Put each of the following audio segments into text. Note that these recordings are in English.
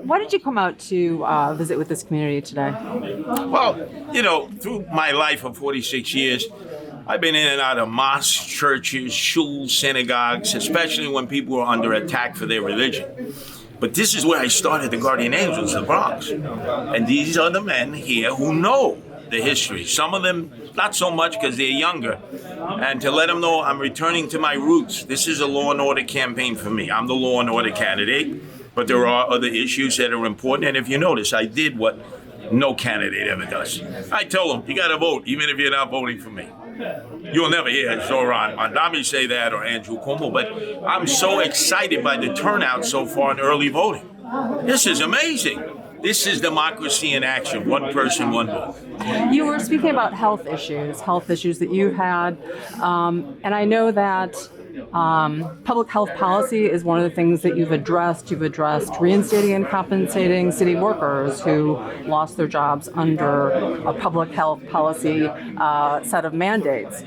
why did you come out to visit with this community today? Well, through my life of 46 years, I've been in and out of mosques, churches, shuls, synagogues, especially when people are under attack for their religion. But this is where I started the Guardian Angels, the Bronx. And these are the men here who know the history. Some of them, not so much because they're younger. And to let them know I'm returning to my roots. This is a law and order campaign for me. I'm the law and order candidate, but there are other issues that are important. And if you notice, I did what no candidate ever does. I tell them, you got to vote, even if you're not voting for me. You'll never hear Zoran Mandami say that or Andrew Cuomo, but I'm so excited by the turnout so far in early voting. This is amazing. This is democracy in action. One person, one vote. You were speaking about health issues that you've had, and I know that public health policy is one of the things that you've addressed. You've addressed reinstating and compensating city workers who lost their jobs under a public health policy set of mandates.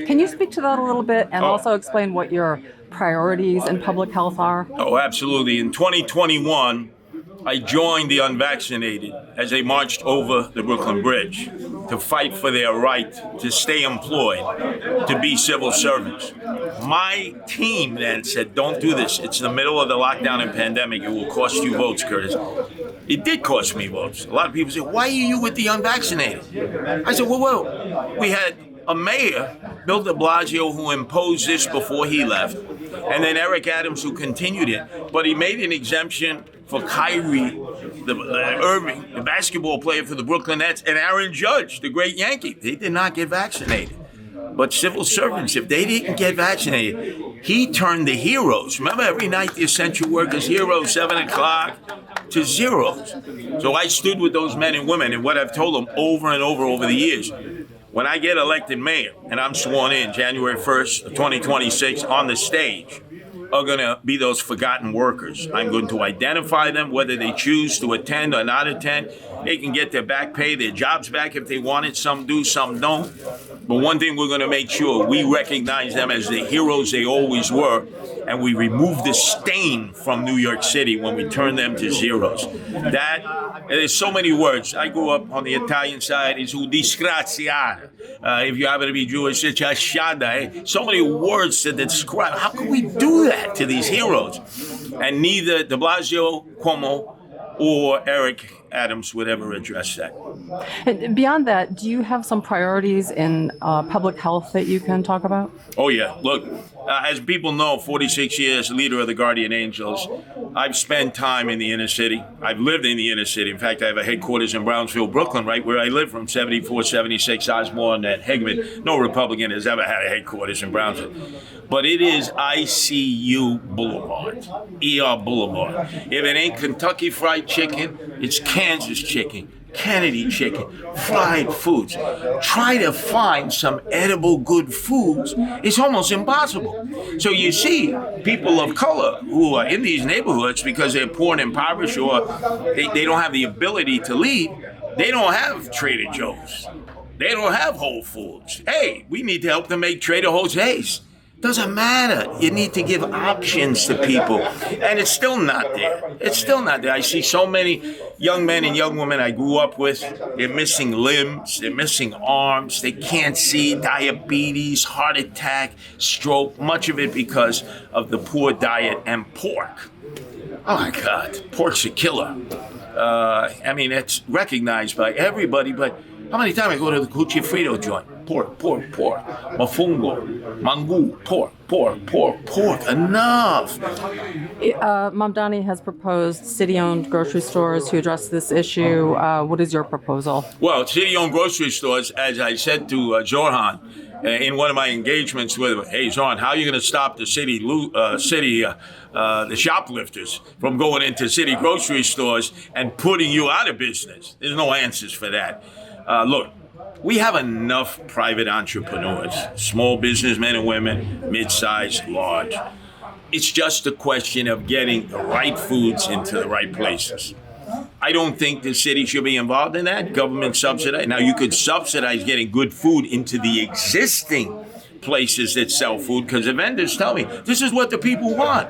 Can you speak to that a little bit and also explain what your priorities in public health are? Oh, absolutely. In 2021, I joined the unvaccinated as they marched over the Brooklyn Bridge to fight for their right to stay employed, to be civil servants. My team then said, don't do this. It's the middle of the lockdown and pandemic. It will cost you votes, Curtis. It did cost me votes. A lot of people say, why are you with the unvaccinated? I said, well, we had a mayor, Bill de Blasio, who imposed this before he left, and then Eric Adams, who continued it. But he made an exemption for Kyrie Irving, the basketball player for the Brooklyn Nets, and Aaron Judge, the great Yankee. They did not get vaccinated. But civil servants, if they didn't get vaccinated, he turned the heroes. Remember, every night the essential workers heroes, 7 o'clock, to zeros. So I stood with those men and women, and what I've told them over and over the years, when I get elected mayor and I'm sworn in January 1st, 2026 on the stage, are going to be those forgotten workers. I'm going to identify them, whether they choose to attend or not attend. They can get their back pay, their jobs back if they want it. Some do, some don't. But one thing we're going to make sure, we recognize them as the heroes they always were, and we remove the stain from New York City when we turn them to zeros. There's so many words. I grew up on the Italian side. It's disgraziare. If you happen to be Jewish, it's ashada. So many words to describe. How can we do that to these heroes? And neither de Blasio, Cuomo, or Eric Adams would ever address that. And beyond that, do you have some priorities in public health that you can talk about? Oh, yeah. Look, as people know, 46 years leader of the Guardian Angels, I've spent time in the inner city. I've lived in the inner city. In fact, I have a headquarters in Brownsville, Brooklyn, right where I live from 74, 76, Osborne, and Hegman. No Republican has ever had a headquarters in Brownsville. But it is ICU Boulevard, ER Boulevard. If it ain't Kentucky Fried Chicken, it's Kansas chicken, Kennedy chicken, fried foods. Try to find some edible good foods. It's almost impossible. So you see people of color who are in these neighborhoods because they're poor and impoverished, or they don't have the ability to lead. They don't have Trader Joe's. They don't have Whole Foods. Hey, we need to help them make Trader Jose's. Doesn't matter. You need to give options to people. And it's still not there. It's still not there. I see so many young men and young women I grew up with. They're missing limbs. They're missing arms. They can't see. Diabetes, heart attack, stroke. Much of it because of the poor diet and pork. Oh, my God. Pork's a killer. It's recognized by everybody, but how many times I go to the Cucifrito joint? Pork. Mofongo, mangu, pork. Enough. Mamdani has proposed city-owned grocery stores to address this issue. What is your proposal? Well, city-owned grocery stores, as I said to Zoran in one of my engagements with him, hey, Zoran, how are you going to stop the the shoplifters from going into city grocery stores and putting you out of business? There's no answers for that. Look, we have enough private entrepreneurs, small businessmen and women, mid-sized, large. It's just a question of getting the right foods into the right places. I don't think the city should be involved in that. Government subsidize. Now, you could subsidize getting good food into the existing places that sell food because the vendors tell me this is what the people want.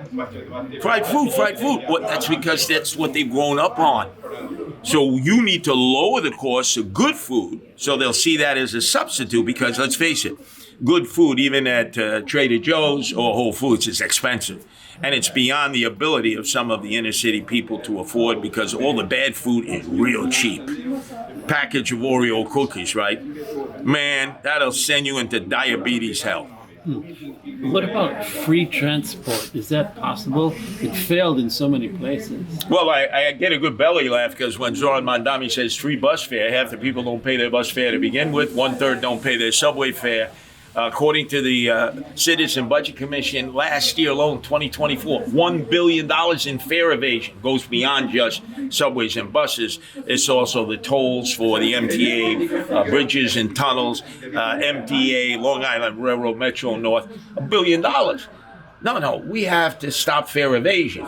Fried food, fried food. Well, that's because that's what they've grown up on. So you need to lower the cost of good food so they'll see that as a substitute because let's face it, good food, even at Trader Joe's or Whole Foods, is expensive. And it's beyond the ability of some of the inner city people to afford because all the bad food is real cheap. Package of Oreo cookies, right? Man, that'll send you into diabetes hell. What about free transport? Is that possible? It failed in so many places. Well, I get a good belly laugh because when Zoran Mandami says free bus fare, half the people don't pay their bus fare to begin with. 1/3 don't pay their subway fare. According to the Citizen Budget Commission, last year alone, 2024, $1 billion in fare evasion goes beyond just subways and buses. It's also the tolls for the MTA, bridges and tunnels, MTA, Long Island Railroad, Metro North, $1 billion. No, we have to stop fare evasion.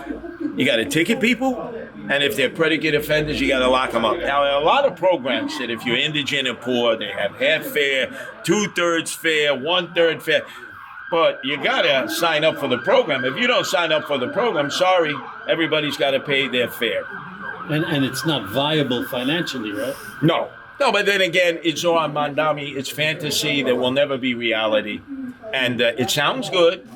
You got to ticket people, and if they're predicate offenders, you got to lock them up. Now, there are a lot of programs that if you're indigent or poor, they have half fare, 2/3 fare, 1/3 fare. But you got to sign up for the program. If you don't sign up for the program, sorry, everybody's got to pay their fare. And it's not viable financially, right? No, but then again, it's Zoran Mandami. It's fantasy that will never be reality. And it sounds good.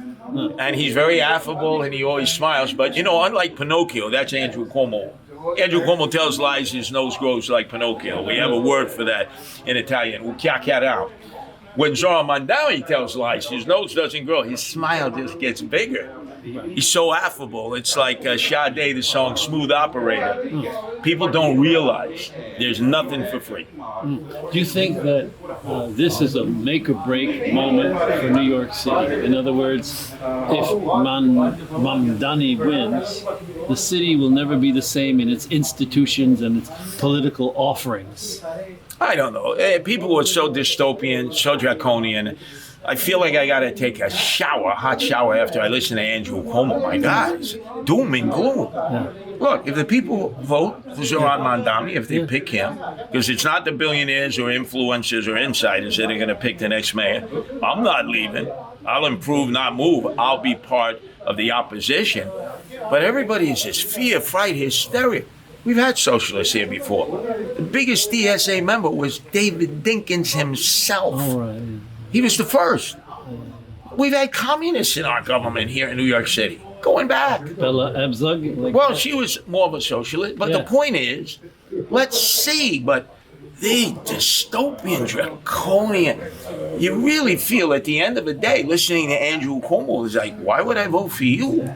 And he's very affable and he always smiles. But, unlike Pinocchio, that's Andrew Cuomo. Andrew Cuomo tells lies, his nose grows like Pinocchio. We have a word for that in Italian. When Zoran Mandami tells lies, his nose doesn't grow. His smile just gets bigger. He's so affable. It's like Sade, the song Smooth Operator. People don't realize there's nothing for free. Do you think that this is a make or break moment for New York City? In other words, if Mamdani wins, the city will never be the same in its institutions and its political offerings. I don't know. People are so dystopian, so draconian. I feel like I got to take a hot shower after I listen to Andrew Cuomo. My God, it's doom and gloom. Yeah. Look, if the people vote for Zoran Mandami, if they pick him, because it's not the billionaires or influencers or insiders that are going to pick the next mayor, I'm not leaving. I'll improve, not move. I'll be part of the opposition. But everybody is just fear, fright, hysteria. We've had socialists here before. The biggest DSA member was David Dinkins himself. All right. He was the first. We've had communists in our government here in New York City, going back. Bella Abzug? Well, she was more of a socialist, but the point is, let's see, but the dystopian, draconian, you really feel at the end of the day, listening to Andrew Cuomo is like, why would I vote for you?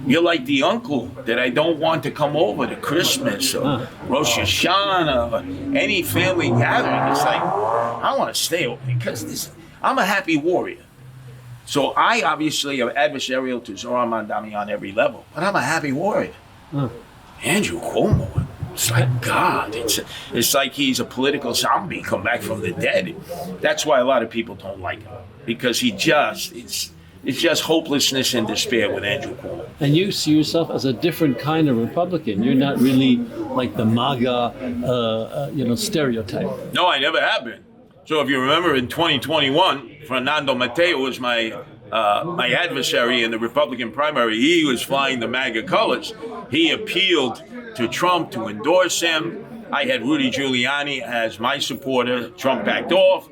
You're like the uncle that I don't want to come over to Christmas or Rosh Hashanah or any family gathering. It's like, I want to stay over because I'm a happy warrior. So I obviously am adversarial to Zoran Mandami on every level, but I'm a happy warrior. Andrew Cuomo, it's like God. It's like he's a political zombie come back from the dead. That's why a lot of people don't like him, because it's just hopelessness and despair with Andrew Cuomo. And you see yourself as a different kind of Republican. You're not really like the MAGA, stereotype. No, I never have been. So if you remember in 2021, Fernando Mateo was my adversary in the Republican primary. He was flying the MAGA colors. He appealed to Trump to endorse him. I had Rudy Giuliani as my supporter. Trump backed off.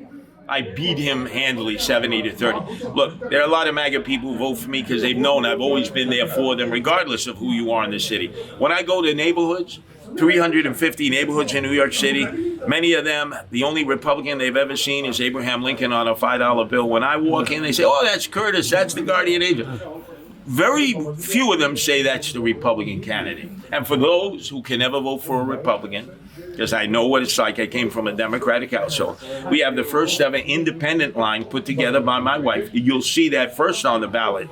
I beat him handily, 70-30. Look, there are a lot of MAGA people who vote for me because they've known I've always been there for them, regardless of who you are in the city. When I go to neighborhoods, 350 neighborhoods in New York City, many of them, the only Republican they've ever seen is Abraham Lincoln on a $5 bill. When I walk in, they say, oh, that's Curtis, that's the guardian angel. Very few of them say that's the Republican candidate. And for those who can never vote for a Republican, because I know what it's like, I came from a Democratic household, we have the first ever independent line put together by my wife. You'll see that first on the ballot.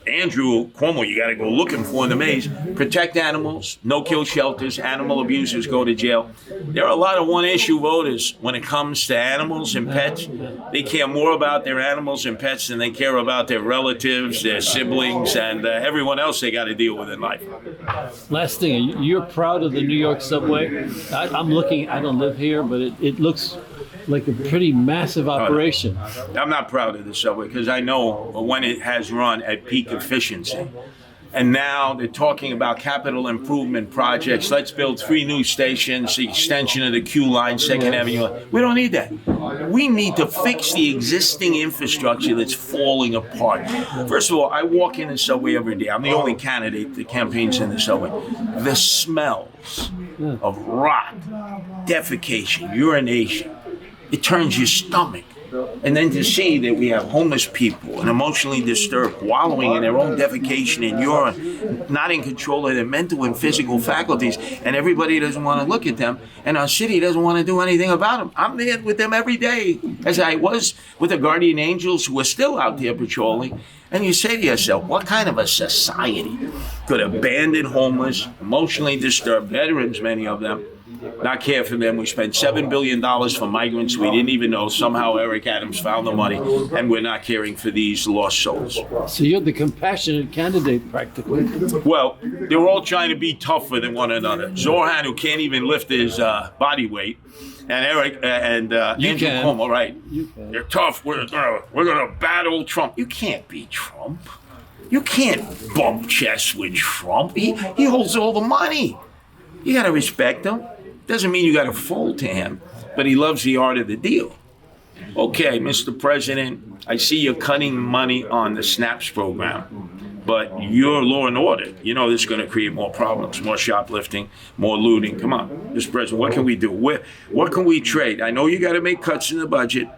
Andrew Cuomo, you got to go looking for in the maze. Protect animals, no-kill shelters, animal abusers go to jail. There are a lot of one-issue voters when it comes to animals and pets. They care more about their animals and pets than they care about their relatives, their siblings, and everyone else they got to deal with in life. Last thing, you're proud of the New York subway? I'm looking, I don't live here, but it looks like a pretty massive operation. I'm not proud of the subway because I know when it has run at peak efficiency. And now they're talking about capital improvement projects. Let's build 3 new stations, the extension of the Q line, 2nd Avenue. We don't need that. We need to fix the existing infrastructure that's falling apart. First of all, I walk in the subway every day. I'm the only candidate that campaigns in the subway. The smells of rot, defecation, urination, it turns your stomach. And then to see that we have homeless people and emotionally disturbed, wallowing in their own defecation and urine, not in control of their mental and physical faculties, and everybody doesn't want to look at them, and our city doesn't want to do anything about them. I'm there with them every day, as I was with the guardian angels who are still out there patrolling. And you say to yourself, what kind of a society could abandon homeless, emotionally disturbed veterans, many of them, not care for them? We spent $7 billion for migrants we didn't even know. Somehow Eric Adams found the money, and we're not caring for these lost souls. So you're the compassionate candidate, practically. Well, they're all trying to be tougher than one another. Zoran, who can't even lift his body weight, and Eric and Andrew Cuomo, right? They're tough. We're gonna battle Trump. You can't beat Trump. You can't bump chess with Trump. He holds all the money. You got to respect him. Doesn't mean you got to fold to him, but he loves the art of the deal. Okay, Mr. President, I see you're cutting money on the SNAPS program, but you're law and order. You know this is going to create more problems, more shoplifting, more looting. Come on, Mr. President, what can we do? What can we trade? I know you got to make cuts in the budget,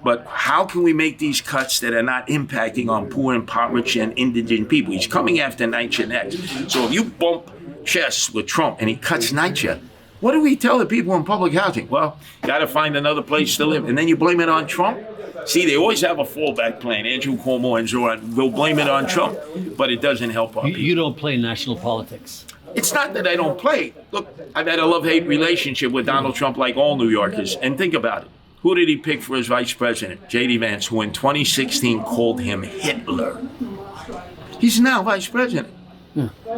but how can we make these cuts that are not impacting on poor, impoverished, and indigent people? He's coming after NYCHA next. So if you bump chess with Trump and he cuts NYCHA, what do we tell the people in public housing? Well, got to find another place to live. And then you blame it on Trump? See, they always have a fallback plan. Andrew Cuomo and Zoran will blame it on Trump, but it doesn't help our people. You don't play national politics. It's not that I don't play. Look, I've had a love-hate relationship with Donald Trump like all New Yorkers. And think about it. Who did he pick for his vice president? J.D. Vance, who in 2016 called him Hitler. He's now vice president.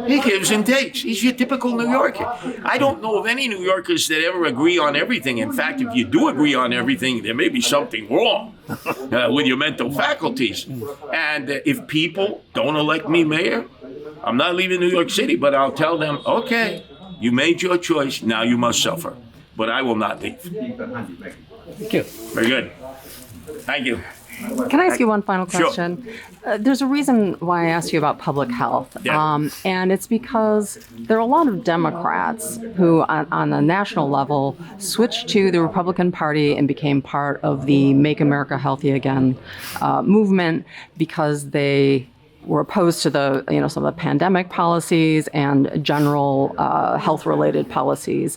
He gives and takes. He's your typical New Yorker. I don't know of any New Yorkers that ever agree on everything. In fact, if you do agree on everything, there may be something wrong with your mental faculties. And if people don't elect me mayor, I'm not leaving New York City, but I'll tell them, okay, you made your choice, now you must suffer. But I will not leave. Thank you. Very good. Thank you. Can I ask you one final Sure. question? There's a reason why I asked you about public health, Yeah. and it's because there are a lot of Democrats who, on a national level, switched to the Republican Party and became part of the Make America Healthy Again movement because they were opposed to some of the pandemic policies and general health-related policies.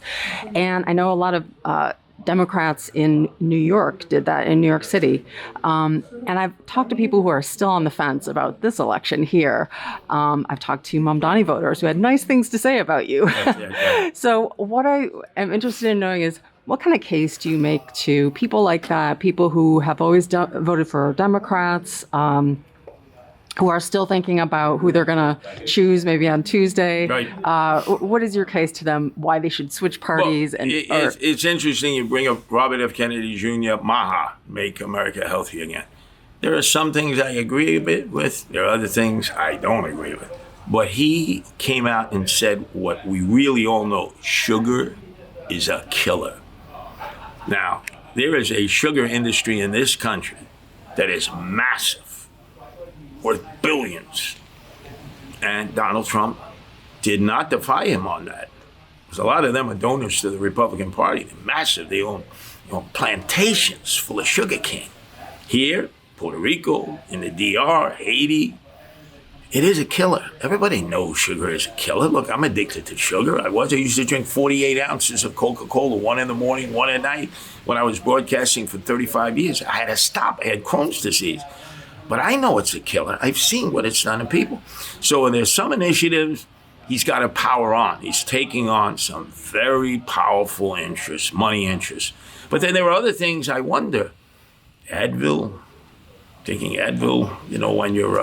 And I know a lot of Democrats in New York did that, in New York City. And I've talked to people who are still on the fence about this election here. I've talked to Mamdani voters who had nice things to say about you. So what I am interested in knowing is, what kind of case do you make to people like that, people who have always voted for Democrats, who are still thinking about who they're going to choose maybe on Tuesday? Right. What is your case to them, why they should switch parties? Well, it's interesting you bring up Robert F. Kennedy Jr., MAHA, Make America Healthy Again. There are some things I agree with. There are other things I don't agree with. But he came out and said what we really all know: sugar is a killer. Now, there is a sugar industry in this country that is massive, worth billions. And Donald Trump did not defy him on that. Because a lot of them are donors to the Republican Party. They're massive. They own plantations full of sugar cane. Here, Puerto Rico, in the DR, Haiti, it is a killer. Everybody knows sugar is a killer. Look, I'm addicted to sugar. I used to drink 48 ounces of Coca-Cola, 1 in the morning, 1 at night. When I was broadcasting for 35 years, I had to stop. I had Crohn's disease. But I know it's a killer. I've seen what it's done to people. So there's some initiatives he's got to power on. He's taking on some very powerful interests, money interests. But then there are other things I wonder. Advil, taking Advil, when you're,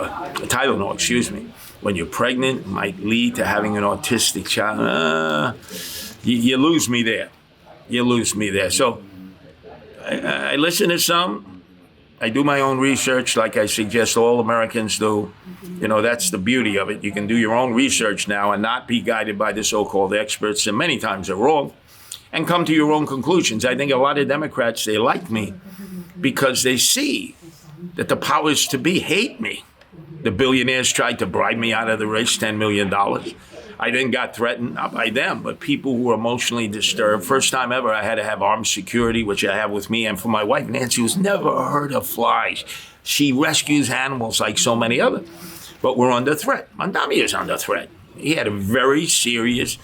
Tylenol, excuse me, when you're pregnant, might lead to having an autistic child. You lose me there. You lose me there. So I listen to some. I do my own research, like I suggest all Americans do. You know, that's the beauty of it. You can do your own research now and not be guided by the so-called experts, and many times they're wrong, and come to your own conclusions. I think a lot of Democrats, they like me because they see that the powers to be hate me. The billionaires tried to bribe me out of the race, $10 million. I then got threatened, not by them, but people who were emotionally disturbed. First time ever, I had to have armed security, which I have with me. And for my wife, Nancy, who's never heard of flies. She rescues animals like so many others. But we're under threat. Mamdani is under threat. He had a very serious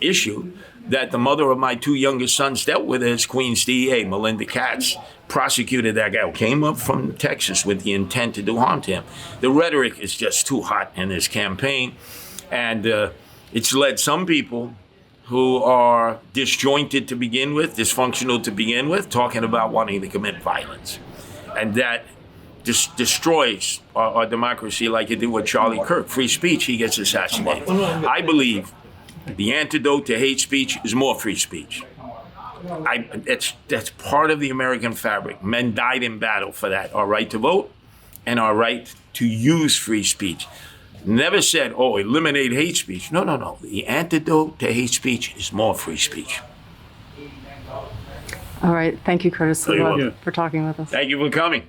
issue that the mother of my two youngest sons dealt with as Queens DA, Melinda Katz, prosecuted that guy who came up from Texas with the intent to do harm to him. The rhetoric is just too hot in this campaign. And it's led some people who are disjointed to begin with, dysfunctional to begin with, talking about wanting to commit violence. And that just destroys our democracy like it did with Charlie Kirk. Free speech, he gets assassinated. I believe the antidote to hate speech is more free speech. That's part of the American fabric. Men died in battle for that, our right to vote and our right to use free speech. Never said, oh, eliminate hate speech. No. The antidote to hate speech is more free speech. All right. Thank you, Curtis You're Sliwa, welcome. for talking with us. Thank you for coming.